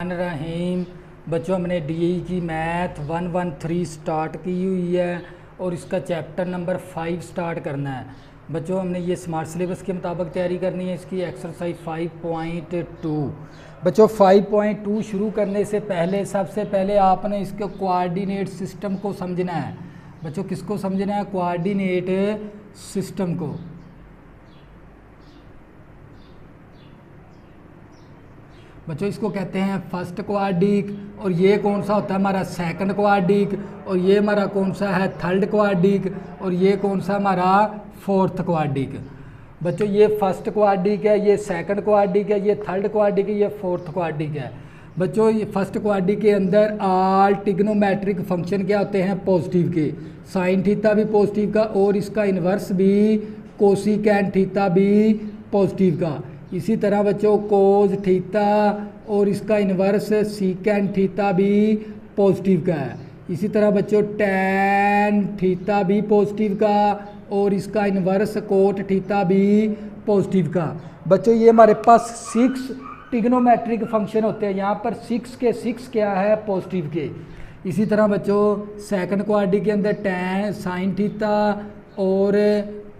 रहीम। बच्चों हमने डीई की मैथ 113 स्टार्ट की हुई है और इसका चैप्टर नंबर 5 स्टार्ट करना है। बच्चों हमने ये स्मार्ट सिलेबस के मुताबिक तैयारी करनी है। इसकी एक्सरसाइज 5.2। बच्चों 5.2 शुरू करने से पहले सबसे पहले आपने इसके कोऑर्डिनेट सिस्टम को समझना है। बच्चों किसको समझना है? कोऑर्डिनेट सिस्टम को। बच्चों इसको कहते हैं फर्स्ट क्वाड्रिक, और ये कौन सा होता है हमारा? सेकंड क्वाड्रिक, और ये हमारा कौन सा है? थर्ड क्वाड्रिक, और ये कौन सा हमारा? Fourth quadric. बच्चों ये फर्स्ट क्वाड्रिक है, ये सेकंड क्वाड्रिक है, ये थर्ड क्वाड्रिक है, ये फोर्थ क्वाड्रिक है। बच्चों ये फर्स्ट क्वाड्रिक के अंदर ऑल ट्रिग्नोमेट्रिक फंक्शन क्या होते हैं? पॉजिटिव के। साइन थीटा भी पॉजिटिव का, और इसका इन्वर्स भी कोसिकेंट थीटा भी पॉजिटिव का। इसी तरह बच्चों कोज थीटा और इसका इन्वर्स सीकेंट थीटा भी पॉजिटिव का है। इसी तरह बच्चों टैन थीटा भी पॉजिटिव का, और इसका इन्वर्स कोट थीटा भी पॉजिटिव का। बच्चों ये हमारे पास 6 ट्रिग्नोमेट्रिक फंक्शन होते हैं। यहाँ पर 6 के 6 क्या है? पॉजिटिव के। इसी तरह बच्चों सेकंड क्वाड्रिक के अंदर टैन साइन थीटा और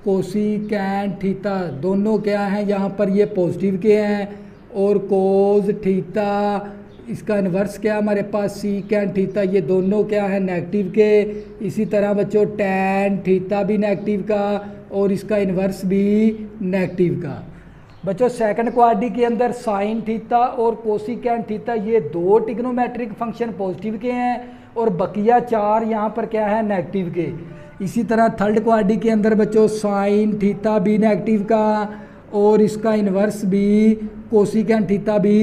कोसिकेंट थीटा दोनों क्या हैं? यहाँ पर ये पॉजिटिव के हैं, और कोज थीटा इसका इन्वर्स क्या हमारे पास? सीकेंट थीटा, ये दोनों क्या है? नेगेटिव के। इसी तरह बच्चों टैन थीटा भी नेगेटिव का, और इसका इन्वर्स भी नेगेटिव का। बच्चों सेकंड क्वाड्रिक के अंदर साइन थीटा और कोसिकेंट थीटा ये 2 ट्रिग्नोमेट्रिक फंक्शन पॉजिटिव के हैं, और बकिया 4 यहाँ पर क्या है? नेगेटिव के। इसी तरह थर्ड क्वाड्रिक के अंदर बच्चों साइन थीटा भी नेगेटिव का, और इसका इन्वर्स भी कोसिकेंट थीटा भी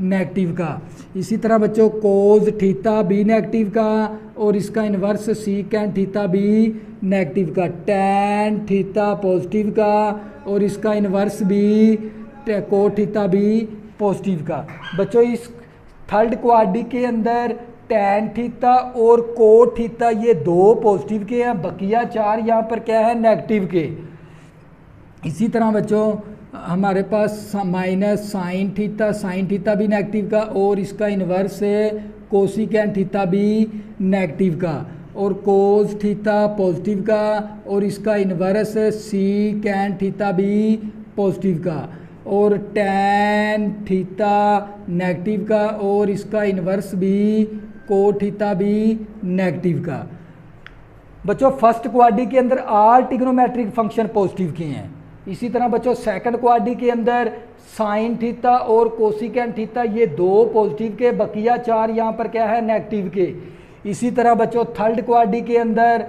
नेगेटिव का। इसी तरह बच्चों कोज थीटा भी नेगेटिव का, और इसका इन्वर्स सीकेंट थीटा भी नेगेटिव का। टैन थीटा पॉजिटिव का, और इसका इन्वर्स भी कोट थीटा भी पॉजिटिव का। बच्चों इस थर्ड क्वाड्रिक के अंदर टैन थीटा और कोट थीटा ये 2 पॉजिटिव के हैं, बकिया 4 यहाँ पर क्या है? नेगेटिव के। इसी तरह बच्चों हमारे पास माइनस साइन थीटा भी नेगेटिव का, और इसका इन्वर्स है कोसिकेंट थीटा भी नेगेटिव का, और कोस थीटा पॉजिटिव का, और इसका इन्वर्स सीकेंट थीटा भी पॉजिटिव का, और टैन थीटा नेगेटिव का, और इसका इन्वर्स भी कोट थीटा भी नेगेटिव का। बच्चों फर्स्ट क्वाड्रिक के अंदर ऑल ट्रिग्नोमेट्रिक फंक्शन पॉजिटिव के हैं। इसी तरह बच्चों सेकंड क्वाड्रिक के अंदर साइन थीटा और कोसिकेंट थीटा ये 2 पॉजिटिव के, बकिया 4 यहाँ पर क्या है? नेगेटिव के। इसी तरह बच्चों थर्ड क्वाड्रिक के अंदर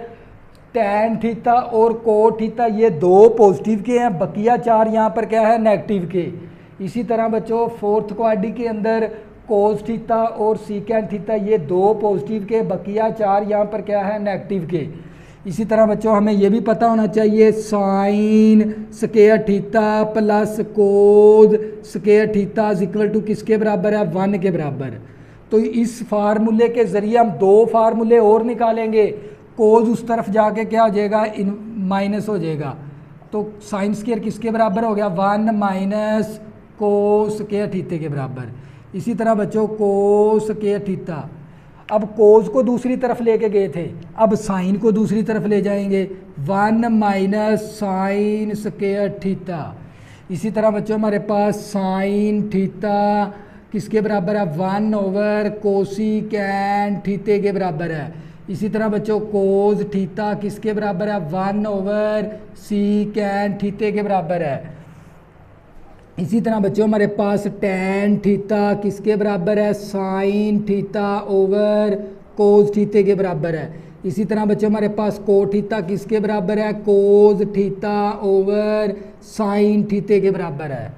टैन थीटा और कोट थीटा ये 2 पॉजिटिव के हैं, बकिया 4 यहाँ पर क्या है? नेगेटिव के। इसी तरह बच्चों फोर्थ क्वाड्रिक के अंदर कोस थीटा और सीकेंट थीटा ये 2 पॉजिटिव के, बकिया 4 यहाँ पर क्या है? नेगेटिव के। इसी तरह बच्चों हमें ये भी पता होना चाहिए sine square theta plus cos square theta equal to किसके बराबर है? 1 के बराबर। तो इस फार्मूले के ज़रिए हम 2 फार्मूले और निकालेंगे। कोस उस तरफ जाके क्या हो जाएगा? माइनस हो जाएगा। तो साइन स्क्वायर किसके बराबर हो गया? 1 माइनस कोस स्क्वायर थीटा के बराबर। इसी तरह बच्चों कोस स्क्वायर थीटा, अब कोस को दूसरी तरफ लेके गए थे, अब साइन को दूसरी तरफ ले जाएंगे। 1 माइनस साइन स्क्वायर थीटा। इसी तरह बच्चों हमारे पास साइन थीटा किसके बराबर है? 1 ओवर कोसिकेंट थीटा के बराबर है। इसी तरह बच्चों कोस थीटा किसके बराबर है? 1 ओवर सीकेंट थीटा के बराबर है। इसी तरह बच्चों हमारे पास टैन थीटा किसके बराबर है? Sine theta over cos theta के बराबर है। इसी तरह बच्चों हमारे पास कोट थीटा किसके बराबर है? Cos theta over sine theta के बराबर है।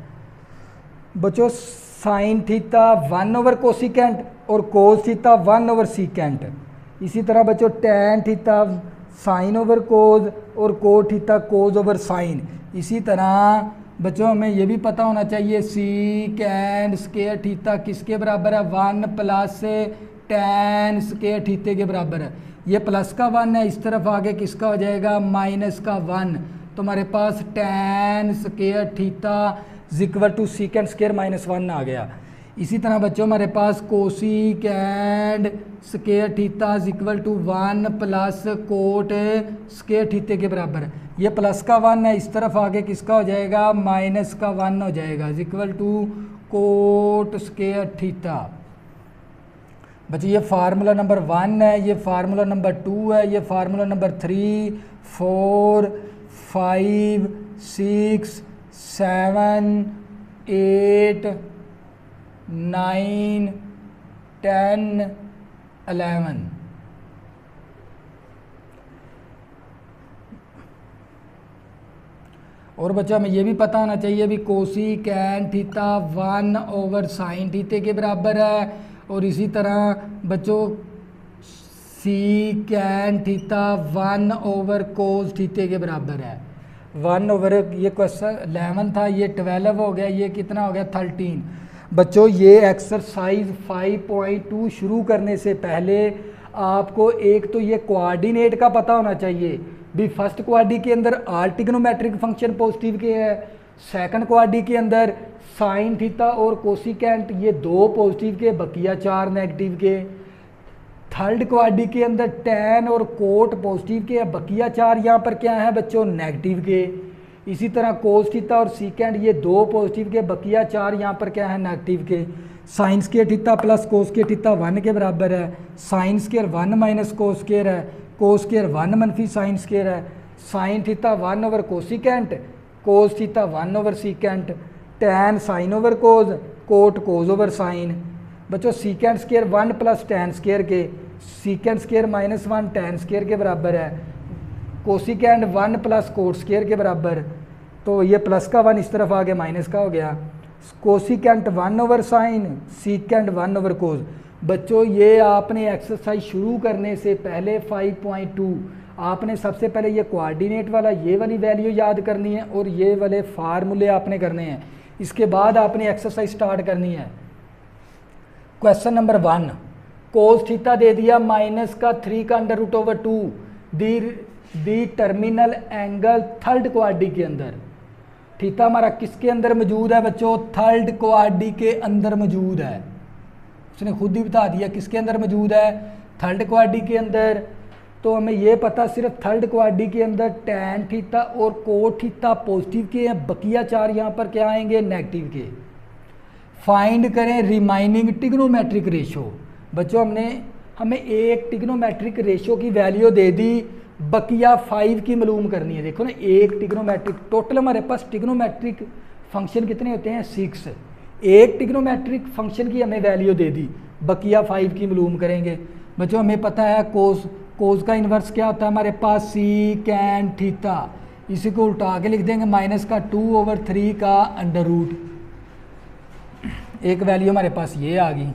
बच्चों साइन थीटा 1 ओवर कोसिकेंट और कोस थीटा 1 ओवर सीकेंट। इसी तरह बच्चों tan theta sine over cos और cot theta cos over sine. इसी तरह बच्चों हमें ये भी पता होना चाहिए सीकेंट स्क्वायर थीटा किसके बराबर है? 1 प्लस टैन स्क्वायर थीटा के बराबर है। ये प्लस का 1 है, इस तरफ आगे किसका हो जाएगा? माइनस का 1। तो हमारे पास tan square theta equal to secant square minus 1 आ गया। इसी तरह बच्चों हमारे पास cosecant square theta is equal to 1 plus cot square theta के बराबर है। ये प्लस का 1 है, इस तरफ आगे किसका हो जाएगा, माइनस का 1 हो जाएगा, is equal to cot square theta. बच्चों ये फार्मूला नंबर 1 है, ये फार्मूला नंबर 2 है, ये फार्मूला नंबर 3, 4, 5, 6, 7, 8, 9, 10, 11। और बच्चों हमें ये भी पता होना चाहिए भी कोसिकेंड थीटा 1 ओवर साइन थीटे के बराबर है, और इसी तरह बच्चों सीकेंड थीटा 1 ओवर कोस थीटे के बराबर है। 1 ओवर, ये क्वेश्चन 11 था, ये 12 हो गया, ये कितना हो गया 13। बच्चों ये एक्सरसाइज 5.2 शुरू करने से पहले आपको एक तो ये कोऑर्डिनेट का पता होना चाहिए भी फर्स्ट क्वाड्री के अंदर आल ट्रिग्नोमेट्रिक फंक्शन पॉजिटिव के है, सेकंड क्वाड्री के अंदर साइन थीटा और कोसिकेंट ये 2 पॉजिटिव के, बकिया 4 नेगेटिव के। थर्ड क्वाड्री के अंदर टैन और कोट पॉजिटिव के, बकिया 4 यहाँ पर क्या है बच्चों नेगेटिव के। इसी तरह कोस थीटा और सीकेंड ये 2 पॉजिटिव के, बकिया 4 यहाँ पर क्या है नेगेटिव के। Sine square theta plus cos square theta 1 के बराबर है, sine square 1 minus cos square है, कोस स्क्वायर 1 मनफी साइन स्क्वायर है, sine theta 1 over cosecant, cos theta 1 over secant, tan sine over cos, cot cos over sine. बच्चों secant square 1 plus tan square के, secant square minus 1 tan square के बराबर है, cosecant 1 plus coat square के बराबर, तो ये प्लस का 1 इस तरफ आ गया, माइनस का हो गया। Cosecant 1 over sine, secant 1 over cos. बच्चों ये आपने एक्सरसाइज शुरू करने से पहले 5.2 आपने सबसे पहले ये कोऑर्डिनेट वाला ये वाली वैल्यू याद करनी है और ये वाले फार्मूले आपने करने हैं, इसके बाद आपने एक्सरसाइज स्टार्ट करनी है। क्वेश्चन नंबर 1, कोस थीटा दे दिया माइनस का 3 का अंडर रूट ओवर 2 दी टर्मिनल एंगल थर्ड क्वाड्री के अंदर। थीटा हमारा किसके अंदर मौजूद है बच्चों, थर्ड क्वाड्री के अंदर मौजूद है, उसने खुद ही बता दिया किसके अंदर मौजूद है, थर्ड क्वाड्री के अंदर। तो हमें ये पता सिर्फ थर्ड क्वाड्री के अंदर टैन थीटा और कोट थीटा पॉजिटिव के हैं, बकिया 4 यहाँ पर क्या आएंगे नेगेटिव के। फाइंड करें रिमाइनिंग ट्रिग्नोमेट्रिक रेशो। बच्चों हमें एक ट्रिग्नोमेट्रिक रेशो की वैल्यू दे दी, बकिया 5 की मालूम करनी है। देखो ना एक ट्रिग्नोमेट्रिक, टोटल हमारे पास ट्रिग्नोमेट्रिक फंक्शन कितने होते हैं 6, एक ट्रिग्नोमेट्रिक फंक्शन की हमें वैल्यू दे दी, बकिया 5 की मालूम करेंगे। बच्चों हमें पता है कोस का इन्वर्स क्या होता है हमारे पास सीकेंड थीटा, इसी को उल्टा के लिख देंगे माइनस का 2 ओवर 3 का अंडर रूट। एक वैल्यू हमारे पास ये आ गई।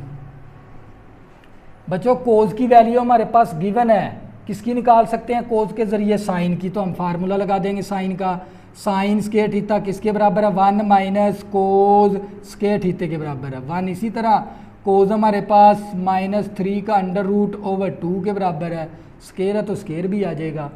बच्चों कोस की वैल्यू हमारे पास गिवन है, किसकी निकाल सकते हैं कोस के ज़रिए, साइन की। तो हम फार्मूला लगा देंगे साइन का, साइन स्क्वायर थीटा किसके बराबर है 1 माइनस कोस स्क्वायर थीटे के बराबर है 1। इसी तरह कोस हमारे पास -3 का अंडर रूट ओवर 2 के बराबर है, स्क्वायर है तो स्क्वायर भी आ जाएगा।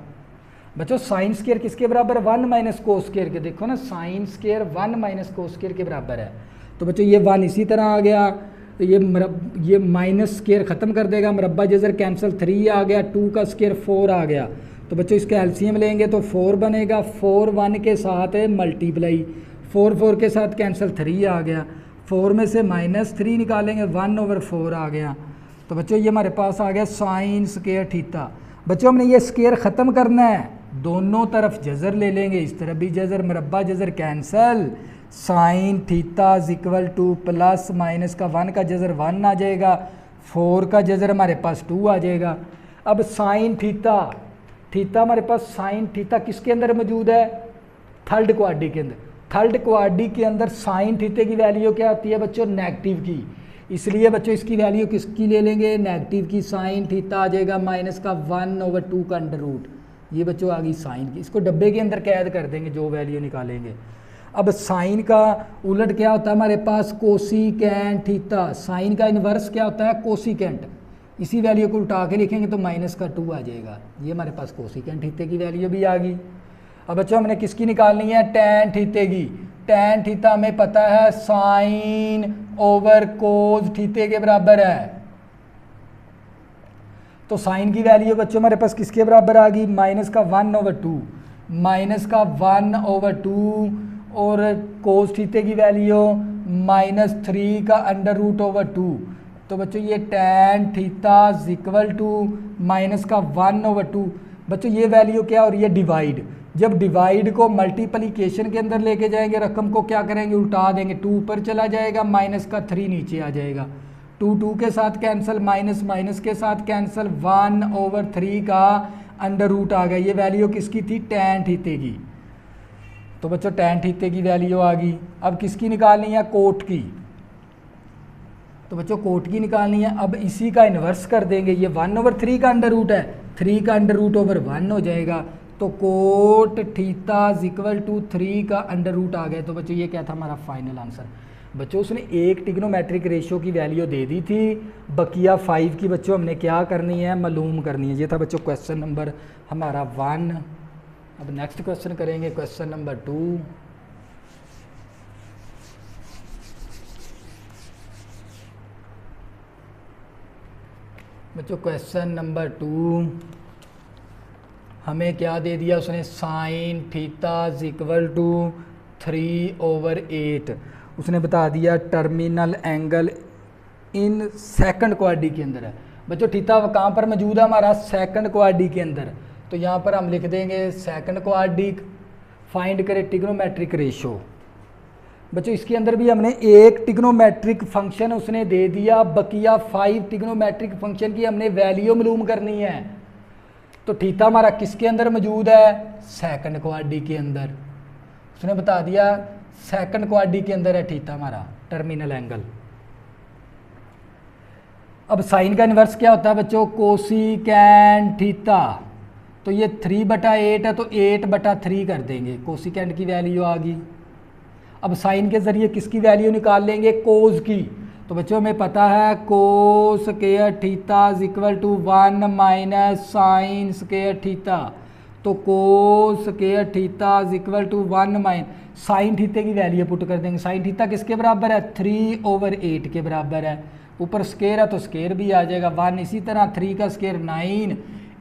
बच्चों साइन स्क्वायर किसके बराबर है 1 माइनस कोस स्क्वायर के, देखो ना sign square 1 minus cos square के बराबर है। तो बच्चों ये 1 इसी तरह आ गया, तो ये माइनस स्क्वायर ख़त्म कर देगा, मरब्बा जज़र कैंसिल, 3 आ गया, 2 का स्क्वायर 4 आ गया। तो बच्चों इसका एलसीएम लेंगे तो 4 बनेगा, 4 1 के साथ है मल्टीप्लाई, 4 4 के साथ कैंसिल, 3 आ गया, 4 में से -3 निकालेंगे 1 ओवर 4 आ गया। तो बच्चों ये हमारे पास आ गया साइन स्क्वायर थीटा। बच्चों हमने ये स्क्वायर ख़त्म करना है, दोनों तरफ जज़र ले लेंगे, इस तरफ भी जज़र, मरब्बा जज़र cancel, sine theta is equal to plus minus का 1 का जज़र 1 आ जाएगा, 4 का जज़र हमारे पास 2 आ जाएगा। अब साइन थीटा हमारे पास साइन थीटा किसके अंदर मौजूद है, थर्ड क्वाड्री के अंदर। थर्ड क्वाड्री के अंदर साइन थीटे की वैल्यू क्या होती है बच्चों नेगेटिव की, इसलिए बच्चों इसकी वैल्यू किसकी ले लेंगे नेगेटिव की। साइन थीटा आ जाएगा माइनस का 1 ओवर 2 का अंडर रूट, ये बच्चों आ गई साइन की। इसको डब्बे के अंदर कैद कर देंगे जो वैल्यू निकालेंगे। अब साइन का उलट क्या होता है हमारे पास कोसिकेंट थीटा, साइन का इन्वर्स क्या होता है कोसिकेंट, इसी वैल्यू को उल्टा के लिखेंगे तो माइनस का 2 आ जाएगा। ये हमारे पास कोसिकेंट थीटे की वैल्यू भी आ गई। अब बच्चों हमने किसकी निकालनी है टैन थीटे की। टैन थीटा हमें पता है साइन ओवर कोस थीटे के बराबर है। तो साइन की वैल्यू बच्चों हमारे पास किसके बराबर आ गई, माइनस का 1/2, माइनस का 1/2 और कोस थीटे की वैल्यू -3 का √2। तो बच्चों ये tan theta equal to minus का 1/2। बच्चों ये वैल्यू क्या हो रही है, डिवाइड। जब डिवाइड को मल्टीप्लिकेशन के अंदर लेके जाएंगे रकम को क्या करेंगे, उल्टा देंगे, 2 ऊपर चला जाएगा, माइनस का 3 नीचे आ जाएगा, 2 के साथ कैंसिल, माइनस माइनस के साथ कैंसिल, 1/3 का √, आ गया। ये वैल्यू किसकी थी, tan थीटे की। तो बच्चों tan थीटे की वैल्यू आ गई। अब किसकी निकालनी है, कोट की। तो बच्चों कोट की निकालनी है। अब इसी का इन्वर्स कर देंगे, ये 1/3 का √, है 3 का √1 हो जाएगा। तो कोट थीटा इक्वल टू 3 का √, आ गया। तो बच्चों ये क्या था हमारा फाइनल आंसर। बच्चों उसने एक ट्रिग्नोमेट्रिक रेशियो की वैल्यू दे दी थी, बकिया 5 की बच्चों हमने क्या करनी है, मालूम करनी है। ये था बच्चों क्वेश्चन नंबर हमारा 1। अब नेक्स्ट क्वेश्चन करेंगे, क्वेश्चन नंबर 2। बच्चों क्वेश्चन नंबर 2 हमें क्या दे दिया उसने, साइन थीटा इक्वल टू 3/8। उसने बता दिया terminal angle in second quadri के अंदर है। बच्चों थीटा कहाँ पर मौजूद है हमारा, सेकंड क्वाड्री के अंदर। तो यहाँ पर हम लिख देंगे सेकंड क्वाड्री, फाइंड करें ट्रिग्नोमेट्रिक रेशो। बच्चों इसके अंदर भी हमने एक ट्रिग्नोमेट्रिक फंक्शन उसने दे दिया, बकिया 5 ट्रिग्नोमेट्रिक फंक्शन की हमने वैल्यू मालूम करनी है। तो थीटा हमारा किसके अंदर मौजूद है, सेकंड क्वाड्री के अंदर। उसने बता दिया सेकंड क्वाड्री के अंदर है थीटा हमारा टर्मिनल एंगल। अब साइन का इन्वर्स क्या होता है बच्चों, कोसिकेंट थीटा। तो ये 3/8 है तो 8/3 कर देंगे, कोसिकेंट की वैल्यू आ गई। अब साइन के ज़रिए किसकी वैल्यू निकाल लेंगे, कोस की। तो बच्चों हमें पता है cos square theta equal to 1 minus sine square theta. तो cos square theta equal to 1 minus sine theta की वैल्यू पुट कर देंगे। साइन थीटा किसके बराबर है, 3/8 के बराबर है। ऊपर स्क्वायर है तो स्क्वायर भी आ जाएगा 1। इसी तरह 3 का स्क्वायर 9,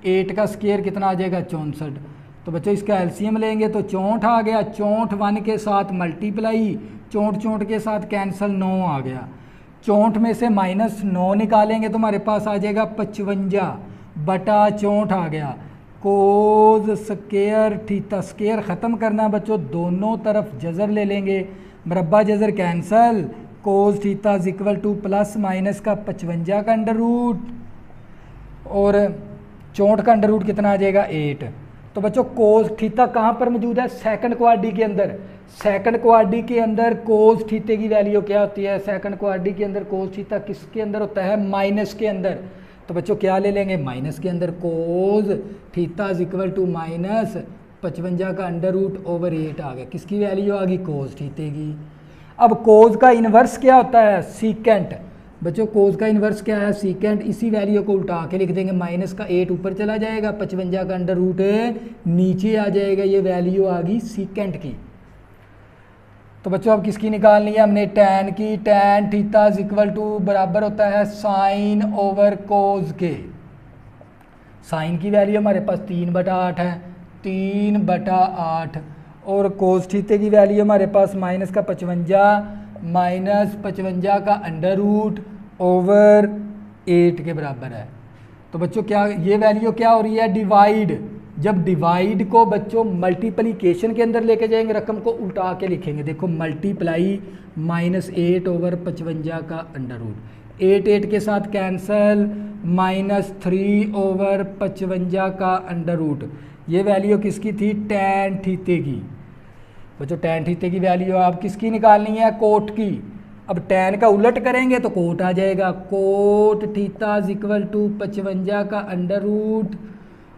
8 का स्क्वायर कितना आ जाएगा 64। तो बच्चों इसका एलसीएम लेंगे तो 64 आ गया, 64 1 के साथ मल्टीप्लाई, 64 के साथ कैंसिल, 9 आ गया। 64 में से -9 निकालेंगे तो हमारे पास आ जाएगा 55/64 आ गया। कोस स्क्वायर थीटा, स्क्वायर ख़त्म करना बच्चों, दोनों तरफ जज़र ले लेंगे, मरबा जज़र cancel, cos theta equal to plus minus का 55 का √, और 64 का √ कितना आ जाएगा 8। तो बच्चों कोस थीटा कहाँ पर मौजूद है, सेकंड क्वाड्री के अंदर। सेकंड क्वाड्री के अंदर कोस थीटे की वैल्यू क्या होती है, सेकंड क्वाड्री के अंदर कोस थीटा किसके अंदर होता है, माइनस के अंदर। तो बच्चों क्या ले लेंगे, माइनस के अंदर कोस थीटा इक्वल टू -55 का √8 आ गया। किसकी वैल्यू आ गई, कोस थीटे की। अब कोस का इन्वर्स क्या होता है, सीकेंट। बच्चों कोस का इन्वर्स क्या है, सीकेंट। इसी वैल्यू को उल्टा के लिख देंगे, माइनस का 8 ऊपर चला जाएगा, 55 का √8 नीचे आ जाएगा। ये वैल्यू आ गई सीकेंट की। तो बच्चों अब किसकी निकालनी है हमने, टैन की। टैन थीटा इक्वल टू बराबर होता है साइन ओवर कोस के। साइन की वैल्यू हमारे पास 3/8 है, 3/8, और कोस थीटे की वैल्यू हमारे पास माइनस का 55 -55 का √8 के बराबर है। तो बच्चों क्या ये वैल्यू क्या हो रही है, डिवाइड। जब डिवाइड को बच्चों मल्टीप्लिकेशन के अंदर लेके जाएंगे रकम को उल्टा के लिखेंगे। देखो मल्टीप्लाई -8/55 का √, 8 के साथ कैंसल, -3/55 का √। ये वैल्यू किसकी थी, टैन थीटे की। बच्चों टैन थीटे की वैल्यू आप किसकी निकालनी है, कोट की। अब टैन का उलट करेंगे तो कोट आ जाएगा, कोट थीटा इक्वल टू 55 का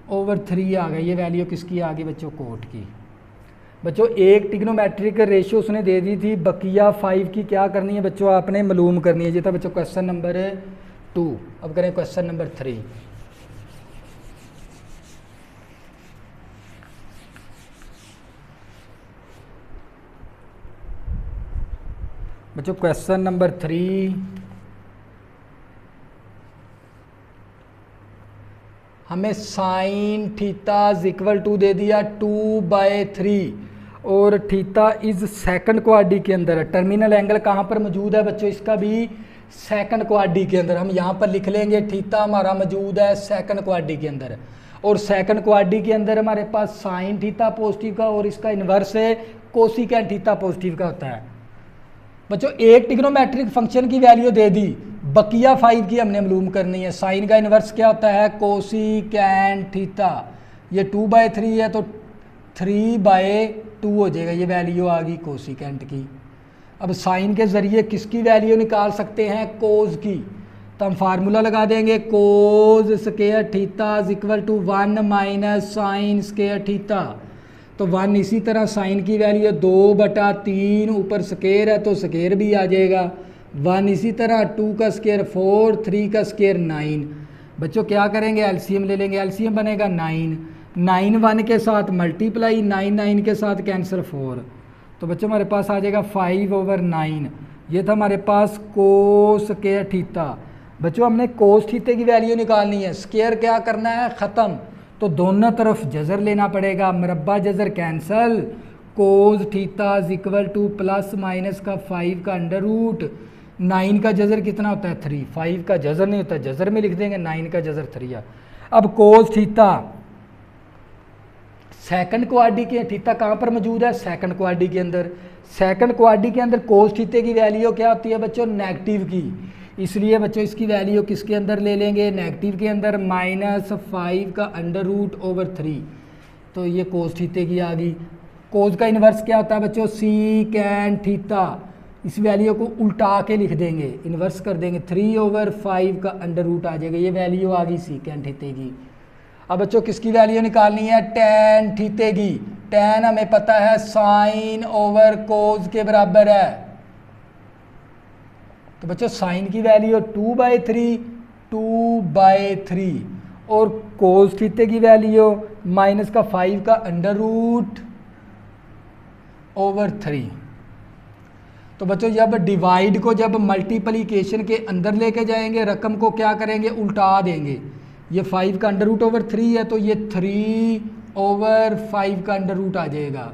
√3 आ गया। ये वैल्यू किसकी आ गई बच्चों, कोट की। बच्चों एक ट्रिग्नोमेट्रिक रेशियो उसने दे दी थी, बकिया 5 की क्या करनी है बच्चों, आपने मालूम करनी है। ये था बच्चों क्वेश्चन नंबर 2। अब करें क्वेश्चन नंबर 3। बच्चों क्वेश्चन नंबर 3, हमें sine theta is equal to दे दिया 2/3 और थीटा इज सेकंड क्वाड्री के अंदर है। टर्मिनल एंगल कहाँ पर मौजूद है बच्चों, इसका भी सेकंड क्वाड्री के अंदर। हम यहाँ पर लिख लेंगे थीटा हमारा मौजूद है सेकंड क्वाड्री के अंदर, और सेकंड क्वाड्री के अंदर हमारे पास साइन थीटा पॉजिटिव का और इसका इन्वर्स है कोसिकेंट थीटा पॉजिटिव का होता है। बच्चों एक ट्रिग्नोमेट्रिक फंक्शन की वैल्यू दे दी, बकिया 5 की हमने मालूम करनी है। साइन का इन्वर्स क्या होता है, कोसिकेंट थीटा। ये 2/3 है तो 3/2 हो जाएगा, ये वैल्यू आ गई कोसिकेंट की। अब साइन के ज़रिए किसकी वैल्यू निकाल सकते हैं, कोज की। तो हम फार्मूला लगा देंगे, cos square theta is equal to 1 minus sine square theta. तो 1 इसी तरह साइन की वैल्यू 2/3, ऊपर स्क्वायर है तो स्क्वायर भी आ जाएगा। 1 इसी तरह 2 का स्क्वायर 4, 3 का स्क्वायर 9। बच्चों क्या करेंगे, एलसीएम ले लेंगे, एलसीएम बनेगा 9, 9 1 के साथ मल्टीप्लाई, 9 9 के साथ कैंसर 4। तो बच्चों हमारे पास आ जाएगा 5/9। ये था हमारे पास कोस स्क्वायर थीटा। बच्चों हमने कोस थीटे की वैल्यू निकालनी है, स्क्वायर क्या करना है ख़त्म, तो दोनों तरफ जज़र लेना पड़ेगा, मरब्बा जज़र cancel. Cos theta is equal to plus minus का 5 का अंडर रूट, 9 का जज़र कितना होता है 3, 5 का जज़र नहीं होता, जज़र में लिख देंगे 9 का जज़र 3 है। अब कोस थीटा सेकंड क्वाड्री के, थीटा कहाँ पर मौजूद है, सेकंड क्वाड्री के अंदर। सेकंड क्वाड्री के अंदर कोस थीटे की वैल्यू क्या होती है बच्चों, नेगेटिव की। इसलिए बच्चों इसकी वैल्यू किसके अंदर ले लेंगे, नेगेटिव के अंदर, -5 का अंडर रूट ओवर 3। तो ये कोस थीटे की आ गई। कोस का इन्वर्स क्या होता है बच्चों, सीकेंट थीटा। इस वैल्यू को उल्टा के लिख देंगे, इन्वर्स कर देंगे, 3/5 का अंडर रूट आ जाएगा। ये वैल्यू आ गई सीकेंट थीटे की। अब बच्चों किसकी वैल्यू निकालनी है, टैन थीटे की। टैन हमें पता है साइन ओवर कोस के बराबर है। तो बच्चों साइन की वैल्यू 2/3 और कोस थीटे की वैल्यू माइनस का 5 का अंडर रूट ओवर 3। तो बच्चों जब डिवाइड को जब मल्टीप्लिकेशन के अंदर लेके जाएंगे, रकम को क्या करेंगे, उल्टा देंगे। ये 5 का अंडर रूट ओवर 3 है तो ये 3/5 का अंडर रूट आ जाएगा,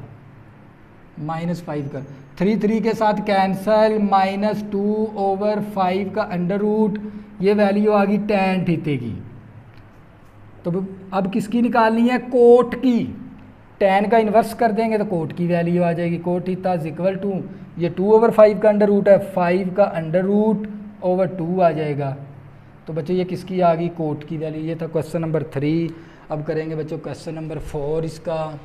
-5 का, 3 के साथ कैंसल, -2/5 का अंडर रूट। ये वैल्यू आ गई टैन थीटे की। तो अब किसकी निकालनी है, कोट की। टैन का इन्वर्स कर देंगे तो कोट की वैल्यू आ जाएगी। Cot theta is equal to, ये 2/5 का अंडर रूट है, 5 का अंडर रूट ओवर 2 आ जाएगा। तो बच्चों ये किसकी आ गई, कोट की वैल्यू। ये था क्वेश्चन नंबर 3। अब करेंगे बच्चों क्वेश्चन नंबर 4 इसका।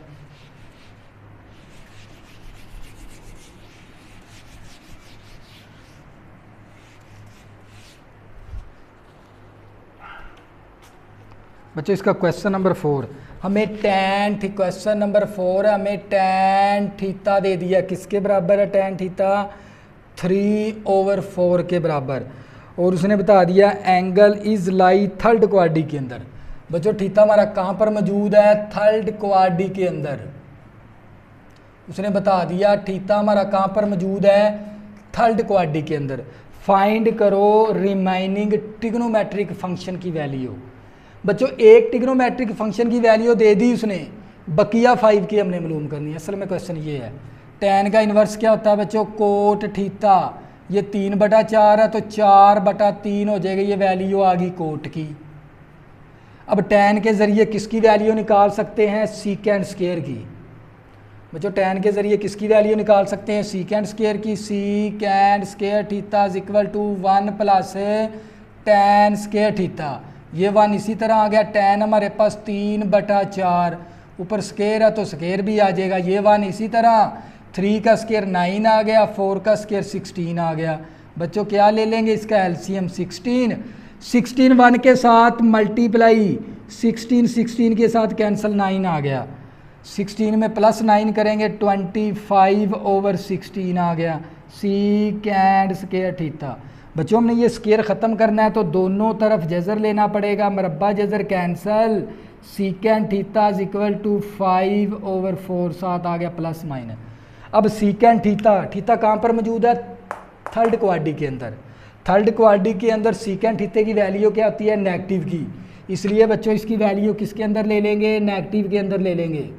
बच्चों इसका क्वेश्चन नंबर 4 हमें क्वेश्चन नंबर 4 है, हमें टैन थीटा दे दिया, किसके बराबर है टैन थीटा, 3/4 के बराबर। और उसने बता दिया angle is lie third quadri के अंदर। बच्चों थीटा हमारा कहाँ पर मौजूद है, थर्ड क्वाड्री के अंदर। उसने बता दिया थीटा हमारा कहाँ पर मौजूद है, थर्ड क्वाड्री के अंदर। फाइंड करो रिमाइनिंग ट्रिग्नोमेट्रिक फंक्शन की वैल्यू। बच्चों एक ट्रिग्नोमेट्रिक फंक्शन की वैल्यू दे दी उसने, बकिया 5 की हमने मालूम करनी है। असल में क्वेश्चन ये है, टैन का इन्वर्स क्या होता है बच्चों, कोट थीटा। ये 3/4 है तो 4/3 हो जाएगा, ये वैल्यू आ गई कोट की। अब टैन के ज़रिए किसकी वैल्यू निकाल सकते हैं, सीकेंट स्क्वायर की। बच्चों टैन के ज़रिए किसकी वैल्यू निकाल सकते हैं, सीकेंट स्क्वायर की। Secant square theta is equal to 1 plus tan square theta. ये 1 इसी तरह आ गया, टैन हमारे पास 3/4, ऊपर स्क्वायर है तो स्क्वायर भी आ जाएगा। ये 1 इसी तरह, 3 का स्क्वायर 9 आ गया, 4 का स्क्वायर 16 आ गया। बच्चों क्या ले लेंगे, इसका एलसीएम 16, 1 के साथ मल्टीप्लाई, 16 के साथ कैंसिल, 9 आ गया। 16 में +9 करेंगे, 25/16 आ गया। Secant square theta. बच्चों हमने ये स्क्वायर ख़त्म करना है तो दोनों तरफ जज़र लेना पड़ेगा, मरब्बा जज़र cancel. Secant theta is equal to 5/4, 7 आ गया +-। अब सीकेंट थीटा, थीटा कहाँ पर मौजूद है, थर्ड क्वाड्री के अंदर। थर्ड क्वाड्री के अंदर सीकेंट थीटा की वैल्यू क्या होती है, नेगेटिव की, इसलिए बच्चों इसकी वैल्यू किसके अंदर ले लेंगे, नेगेटिव के अंदर ले लेंगे,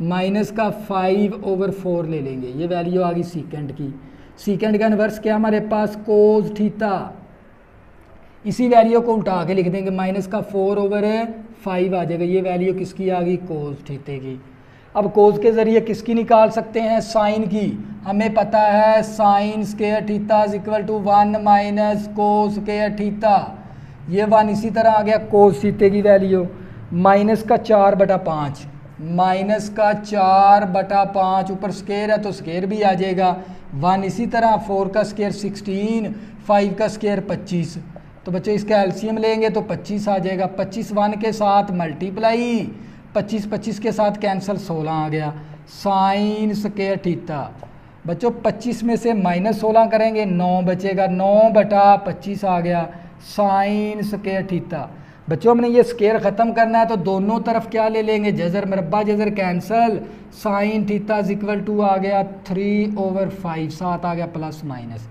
-5/4 ले लेंगे। ये वैल्यू आ गई सीकेंट की। सीकेंट का इन्वर्स क्या हमारे पास, कोस थीटा, इसी वैल्यू को उल्टा के लिख देंगे, -4/5 आ जाएगा। ये वैल्यू किसकी आ गई, कोस थीटे की। अब कोस के ज़रिए किसकी निकाल सकते हैं, साइन की। हमें पता है sine square theta is equal to 1 - cos square theta. ये 1 इसी तरह आ गया, कोस थीटे की वैल्यू -4/5, -4/5, ऊपर स्क्वायर है तो स्क्वायर भी आ जाएगा। 1 इसी तरह, 4 का स्क्वायर 16, 5 का स्क्वायर 25। तो बच्चों इसका एलसीएम लेंगे तो 25 आ जाएगा। 25 1 के साथ मल्टीप्लाई, 25 के साथ कैंसिल, 16 आ गया। साइन स्क्वायर थीटा, बच्चों 25 में से -16 करेंगे 9 बचेगा, 9/25 आ गया साइन स्क्वायर थीटा। बच्चों हमने ये स्क्वायर ख़त्म करना है तो दोनों तरफ क्या ले लेंगे, जजर, मरब्बा जजर cancel, sine theta is equal to आ गया 3/5, 7 आ गया प्लस माइनस।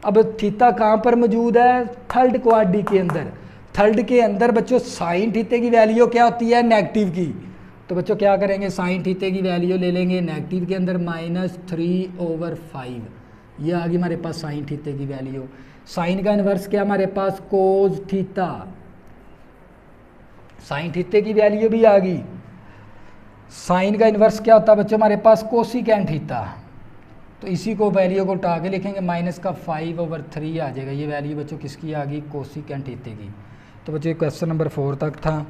अब थीटा कहाँ पर मौजूद है, थर्ड क्वाड्री के अंदर। थर्ड के अंदर बच्चों साइन थीटे की वैल्यू क्या होती है, नेगेटिव की। तो बच्चों क्या करेंगे, साइन थीटे की वैल्यू ले लेंगे नेगेटिव के अंदर -3/5। ये आ गई हमारे पास साइन थीटे की वैल्यू। साइन का इन्वर्स क्या हमारे पास, कोस थीटा। साइन थीटे की वैल्यू भी आ गई। साइन का इन्वर्स क्या होता है बच्चों हमारे पास, कोसिकेंट थीटा। तो इसी को वैल्यू को उठा के लिखेंगे, -5/3 आ जाएगा। ये वैल्यू बच्चों किसकी आ गई, कोसिकेंट थीटा की। तो बच्चों क्वेश्चन नंबर 4 तक था।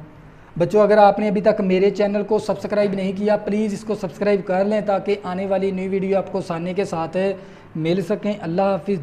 बच्चों अगर आपने अभी तक मेरे चैनल को सब्सक्राइब नहीं किया, प्लीज़ इसको सब्सक्राइब कर लें ताकि आने वाली न्यू वीडियो आपको आसानी के साथ मिल सकें। अल्लाह हाफिज़।